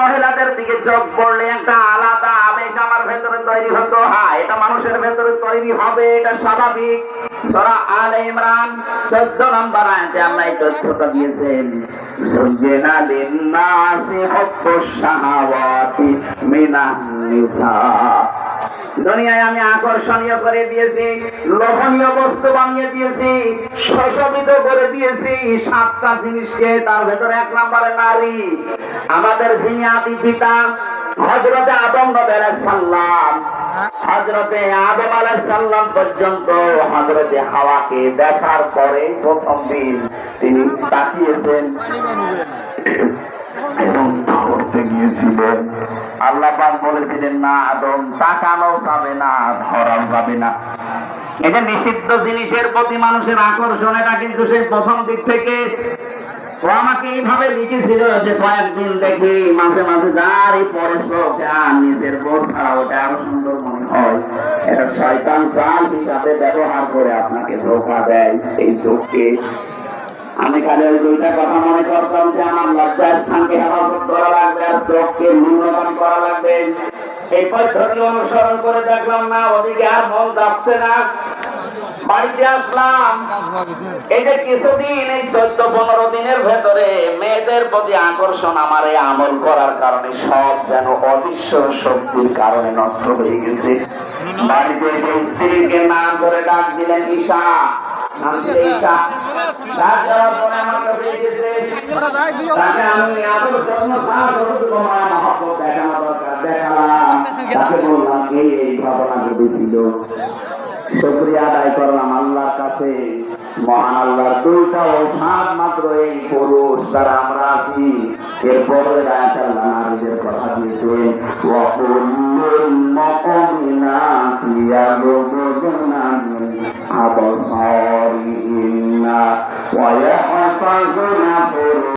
মহিলাদের দিকে চোখ পড়লে একটা আলাদা আবেশ আমার ভেতরে তৈরি হতো। হ্যাঁ, এটা মানুষের ভেতরে তৈরি হবে, এটা স্বাভাবিক। সূরা আলে ইমরান 14 নম্বর আয়াতে আল্লাহ এই তথ্যটা দিয়েছেন, যুযিনা লিন-নাসি হুব্বুশ শাহাওয়াতি মিনান নিসা। দুনিয়ায় আমি আকর্ষণীয় করে দিয়েছি, লোভনীয় বস্তু বানিয়ে দিয়েছি, শোষিত করে দিয়েছি 7টা জিনিসকে। তার ভেতরে 1 নম্বরে নারী। আমাদের যিনি আদি পিতা হযরতে আদম আলাইহিস সালাম, হযরতে আদম আলাইহিস সালাম পর্যন্ত হযরতে হাওয়াকে দেখার পরে প্রথম দিন তিনি তাকিয়েছেন এবং ধরতে গিয়েছিলেন। আল্লাহ পাক বলেছিলেন, না আদম, তাকানো যাবে না, ধরাও যাবে না। এটা নিষিদ্ধ জিনিসের প্রতি মানুষের আকর্ষণ, এটা কিন্তু সেই প্রথম দিক থেকে। ও আমাকে এইভাবে লিখেছিল যে কয়েকদিন দেখি মাঝে মাঝে যারই পরে চোখ আর নিজের বোর ছাড়া ওটা আরো সুন্দর মনে হয়। এটা শয়তান জাল হিসাবে ব্যবহার করে আপনাকে ধোঁকা দেয় এই চোখকে। আমি খালি ওই 2টা কথা মনে করতাম যে আমার লজ্জার স্থানকে হেফাজত করা লাগবে আর চোখকে ন্যূনতম করা লাগবে। এই পদ্ধতি অনুসরণ করে দেখলাম না, ওদিকে আর মন যাচ্ছে না। বাড়িতে আসলাম, এই যে কিছুদিন, এই 14-15 দিনের ভেতরে মেয়েদের প্রতি আকর্ষণ আমার এই আমল করার কারণে সব যেন অদৃশ্য শক্তির কারণে নষ্ট হয়ে গেছে। বাড়িতে এসে স্ত্রীকে নাম করে ডাক দিলেন ঈশা। শুকরিয়া আদায় করলাম আল্লাহর কাছে, মহান আল্লাহর 2টা ওসাদ মাত্র এই পুরুষ যারা আমরা আছি। এরপরে নারীদের কথা দিয়েছেন, ওয়াকুল্লুল মুমিনাতি ইয়াগুদুনা মিন আবসারিহিন্না ওয়া ইয়াহফাযুনা